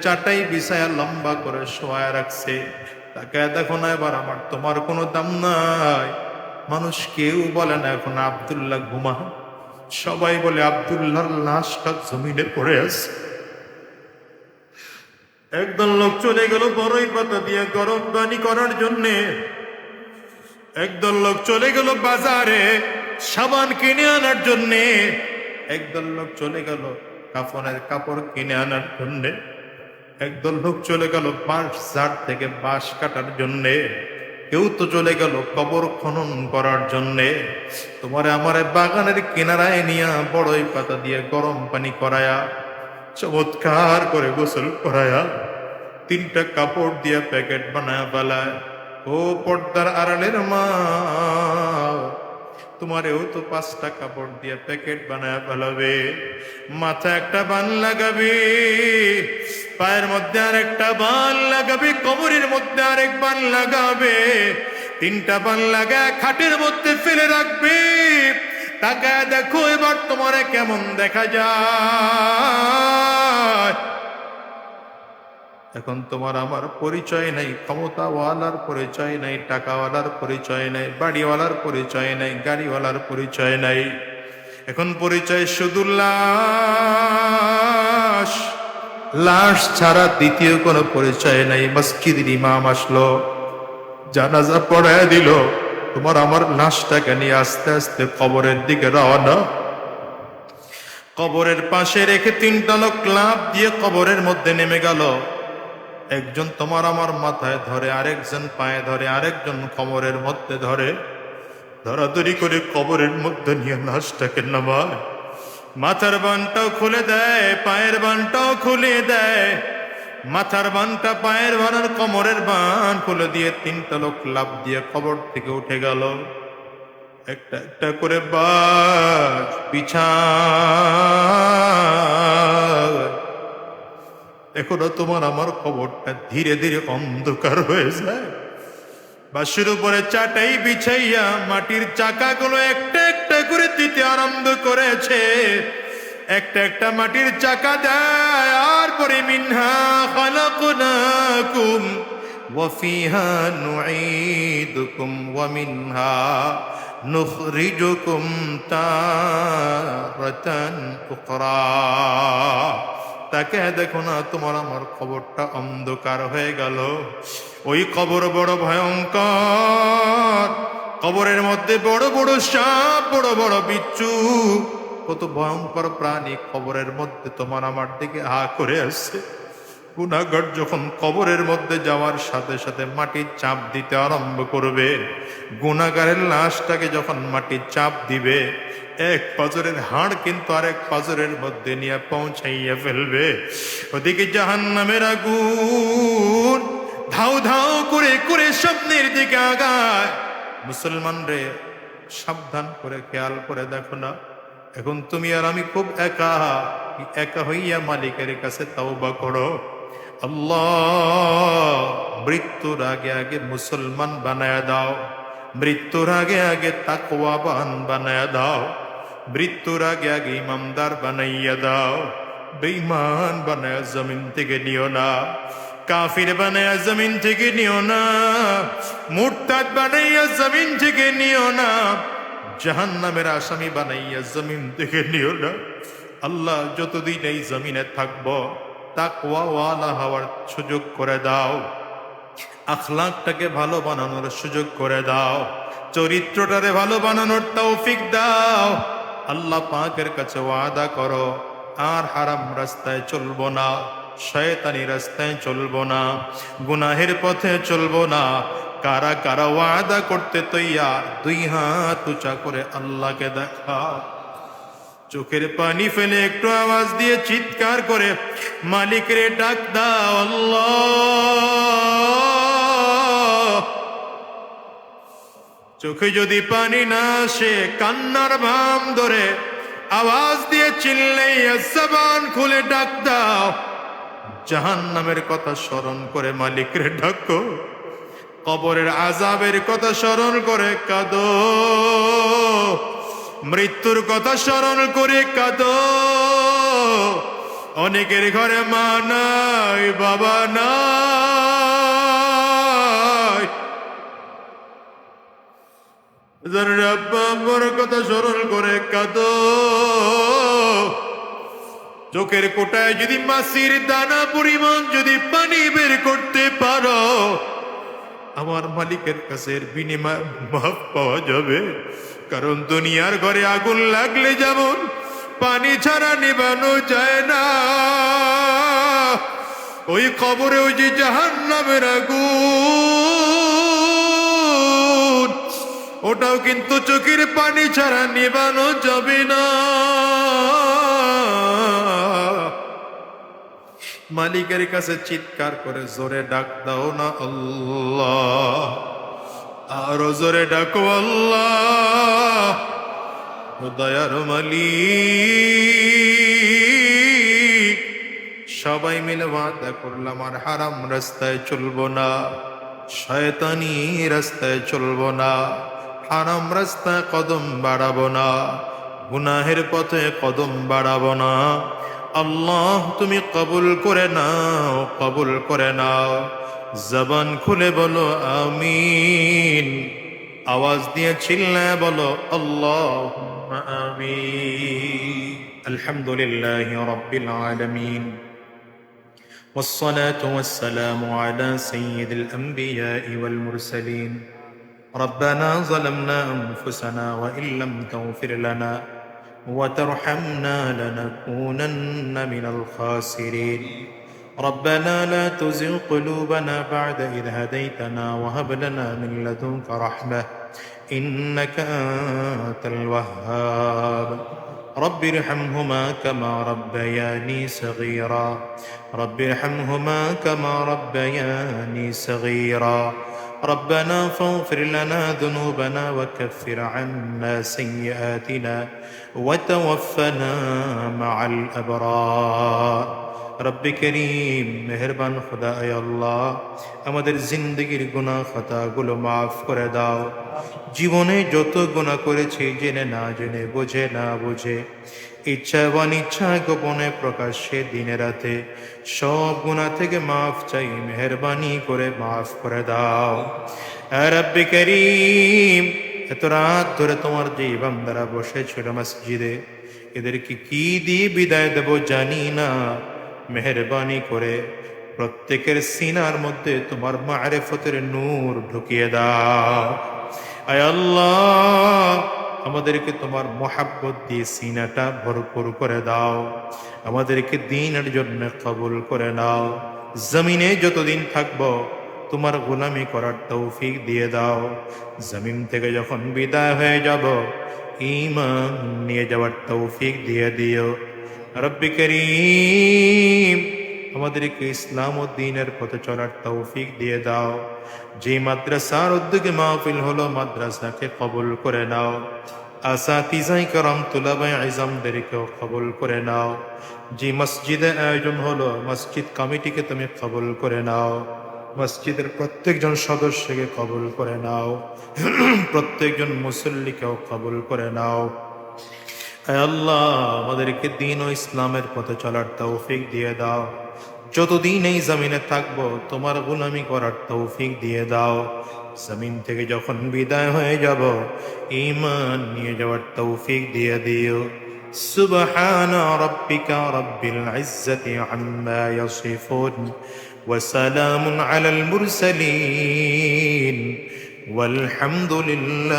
চাটাই বিছায়া লম্বা করে শোয়া রাখছে। তাকে দেখো না এবার আমার তোমার কোনো দাম নাই। মানুষ কেউ বলে না এখন আব্দুল্লাহ ঘুমা, সবাই বলে আব্দুল্লাহর লাশটা জমিনে পড়ে আছে। একদল লোক চলে গেল বড়ই পাতা দিয়ে গরম পানি করার জন্যে, একদল লোক চলে গেল বাজারে সাবান কিনে আনার জন্যে, একদল লোক চলে গেল কাফনের কাপড় কিনে আনার জন্যে, একদল লোক চলে গেল বাঁশ ঝাড় থেকে বাঁশ কাটার জন্যে, কেউ তো চলে গেল কবর খনন করার জন্যে। তোমারে আমারে বাগানের কিনারায় নিয়া বড়ই পাতা দিয়ে গরম পানি করায়া, চমৎকার করে গোসল করায়া, তিনটা কাপড় দিয়ে প্যাকেট বানায় ফেলায়। ও পর্দার আড়ালের মা, তোমারেও তো 5টা কাপড় দিয়ে প্যাকেট বানায় ফেলাবে। মাথা একটা বান লাগাবে, পায়ের মধ্যে আর একটা বান লাগাবে, কোমরের মধ্যে আরেক বান লাগাবে, 3টা বান লাগায় খাটের মধ্যে ফেলে রাখবে। তাকায় দেখো এবার তোমারে কেমন দেখা যায়। এখন তোমার আমার পরিচয় নাই, ক্ষমতাওয়ালার পরিচয় নাই, টাকাওয়ালার পরিচয় নাই, বাড়িওয়ালার পরিচয় নাই, গাড়িওয়ালার পরিচয় নাই। এখন পরিচয় শুধু লাশ। লাশ ছাড়া দ্বিতীয় কোনো পরিচয় নাই। মসজিদের ইমাম আসলো, জানাজা পড়ায় দিল, তোমার আমার লাশটাকে নিয়ে আস্তে আস্তে কবরের দিকে রওনা। কবরের পাশে রেখে 3টা লোক লাফ দিয়ে কবরের মধ্যে নেমে গেল। একজন তোমার আমার মাথায় ধরে, আরেকজন পায়ে ধরে, আরেকজন কোমরের মধ্যে ধরে, ধরাধরি করে কবরের মধ্যে নিয়ে লাশটাকে নামায়। মাথার বানটাও খুলে দেয়, পায়ের বানটাও খুলে দেয়। মাথার বানটা, পায়ের বান আর কোমরের বান খুলে দিয়ে 3টা লোক লাফ দিয়ে কবর থেকে উঠে গেল। একটা একটা করে বাস পিছায়। এখনো তোমার আমার কবরটা ধীরে ধীরে অন্ধকার হয়ে যায়। বাসের উপরে চাটাই বিছাইয়া মাটির চাকাগুলো একটা একটা করে দিতে আরম্ভ করেছে। একটা একটা মাটির চাকা দেয়, আর পরে মিনহা খালাকনাকুম ওয়া ফিহা নুঈদুকুম ওয়া মিনহা নুখরিজুকুম তারাতান উখরা। তাকে দেখো না তোমার আমার কবরটা অন্ধকার হয়ে গেল। ওই কবর বড় ভয়ঙ্কর। কবরের মধ্যে বড় বড় সাপ, বড় বড় বিচ্ছু, কত ভয়ঙ্কর প্রাণী কবরের মধ্যে তোমার আমার দিকে হা করে আসছে। গুনাহগার যখন কবরের মধ্যে যাওয়ার সাথে সাথে মাটির চাপ দিতে আরম্ভ করবে, গুনাহগারের লাশটাকে যখন মাটির চাপ দিবে, এক পাজরের হাড় কিন্তু আরেক পাজরের মধ্যে নিয়ে পৌঁছাইয়া ফেলবে। ওদিকে জাহান্নামের আগুন ধাউ ধাউ করে করে স্বপ্নের দিকে আগায়। মুসলমান রে, সাবধান করে খেয়াল করে দেখো না, এখন তুমি আর আমি খুব একা। একা হইয়া মালিকের কাছে তাওবা করো। আল্লাহ মৃত্যুর আগে আগে মুসলমান বানায় দাও, মৃত্যুর আগে আগে তাকওয়াবান বানায় দাও, মৃত্যুর আগে আগে ইমানদার বানাইয়া দাও। বেঈমান বানায় জমিন থেকে নিও না, কাফির বানায়া জমিন থেকে নিও না, মুরতাদ বানাইয়া জমিন থেকে নিও না, জাহান্নামের আসামি বানাইয়া জমিন থেকে নিও না। আল্লাহ যতদিন এই জমিনে থাকবো তাকওয়াওয়ালা হওয়ার সুযোগ করে দাও, আখলাকটাকে ভালো বানানোর সুযোগ করে দাও, চরিত্রটারে ভালো বানানোর তৌফিক দাও। আল্লাহ পাকের কাছে ওয়াদা করো, আর হারাম রাস্তায় চলবো না, শয়তানি রাস্তায় চলবো না, গুনাহের পথে চলবো না। কারা কারা ওয়াদা করতে তৈয়ার, 2 হাত উঁচা করে আল্লাহকে দেখা। চোখের পানি ফেলে একটু আওয়াজ দিয়ে চিৎকার করে মালিকরে ডাক দাও, আল্লাহ। চোখে যদি পানি না আসে, কান্নার ভাম ধরে আওয়াজ দিয়ে চিল্লাইয়া জবান খুলে ডাক দাও। জাহান্নামের কথা স্মরণ করে মালিকরে ডাকো, কবরের আযাবের কথা স্মরণ করে কাঁদো, মৃত্যুর কথা স্মরণ করে কাঁদো। অনেকের ঘরে মা নাই, বাবা নাই, যারা আব্বা আম্মার কথা স্মরণ করে কাঁদো। চোখের কোটায় যদি মাছির দানা পরিমাণ যদি পানি বের করতে পারো, আমার মালিকের কাছে এর বিনিময় মাফ পাওয়া যাবে। কারণ দুনিয়ার ঘরে আগুন লাগলে যেমন পানি ছাড়া নিবানো যায় না, ওই কবরে ওই যে জাহান্নামের আগুন, ওটাও কিন্তু চোখের পানি ছাড়া নিবানো যাবে না। মালিকের কাছে চিৎকার করে জোরে ডাক দাও না আল্লাহ, আরো জোরে ডাকো আল্লাহ। দয়ার মালিক, সবাই মিলে ওয়াদা করলাম আর হারাম রাস্তায় চলবো না, শয়তানি রাস্তায় চলবো না, হারাম রাস্তায় কদম বাড়াবো না, গুনাহের পথে কদম বাড়াবো না। আল্লাহ তুমি কবুল করে নাও, কবুল করে নাও। জবান খুলে বলো আমিন, আওয়াজ দিয়ে চিল্লায় বলো আল্লাহুম্মা আমিন। আলহামদুলিল্লাহি রাব্বিল আলামিন, والصلاة والسلام على سيد الأنبياء والمرسلين. ربنا ظلمنا أنفسنا وإن لم تغفر لنا وترحمنا لنكونن من الخاسرين. ربنا لا تزغ قلوبنا بعد إذ هديتنا وهب لنا من لدنك رحمة إنك أنت الوهاب. رب ارحمهما كما ربياني صغيرا، رب ارحمهما كما ربياني صغيرا. ربنا فاغفر لنا ذنوبنا وكفر عنا سيئاتنا وتوفنا مع الأبرار. رب করিম মেহেরবান খুদা আয় আল্লাহ, আমাদের জিন্দগির গুনাহ খাতাগুলো মাফ করে দাও। জীবনে যত গুনাহ করেছি জেনে না জেনে, বুঝে না বুঝে, ইচ্ছা অনিচ্ছা, গোপনে প্রকাশ্যে, দিনে রাতে, সব গুনাহ থেকে মাফ চাই, মেহেরবানি করে মাফ করে দাও। রব্বে করিম, এত রাত ধরে তোমার যে বান্দারা বসেছিল মসজিদে, এদেরকে কি দিয়ে বিদায় দেব জানি না। মেহেরবানি করে প্রত্যেকের সিনার মধ্যে তোমার মারিফতের নূর ঢুকিয়ে দাও। আয় আল্লাহ, আমাদেরকে তোমার মোহাব্বত দিয়ে সিনাটা ভরপুর করে দাও। আমাদেরকে দ্বীনের জন্য কবুল করে নাও। জমিনে যতদিন থাকবো তোমার গোলামি করার তৌফিক দিয়ে দাও। জমিন থেকে যখন বিদায় হয়ে যাব, ঈমান নিয়ে যাওয়ার তৌফিক দিয়ে দিও। রব্বি করিম, আমাদেরকে ইসলাম ও দ্বীনের পথে চলার তৌফিক দিয়ে দাও। যে মাদ্রাসার উদ্যোগে মাহফিল হলো, মাদ্রাসাকে কবুল করে নাও। আসাতিজায়ে কেরাম, তুলাবায়ে ইলমদেরকেও কবুল করে নাও। যে মসজিদে আয়োজন হলো, মসজিদ কমিটিকে তুমি কবুল করে নাও। মসজিদের প্রত্যেকজন সদস্যকে কবুল করে নাও। প্রত্যেকজন মুসল্লিকেও কবুল করে নাও। আয় আল্লাহ, আমাদেরকে দ্বীন ও ইসলামের পথে চলার তৌফিক দিয়ে দাও। যতদিন এই জমিনে থাকবো তোমার গোলামি করার তৌফিক দিয়ে দাও। জমিন থেকে যখন বিদায় হয়ে যাব, ঈমান নিয়ে যাওয়ার তৌফিক দিয়ে দিও। সুবহানা রাব্বিকা রাব্বিল ইজ্জাতি আম্মা ইয়াসিফুন ওয়া সালামুন আলাল মুরসালিন ওয়াল হামদুলিল্লাহ।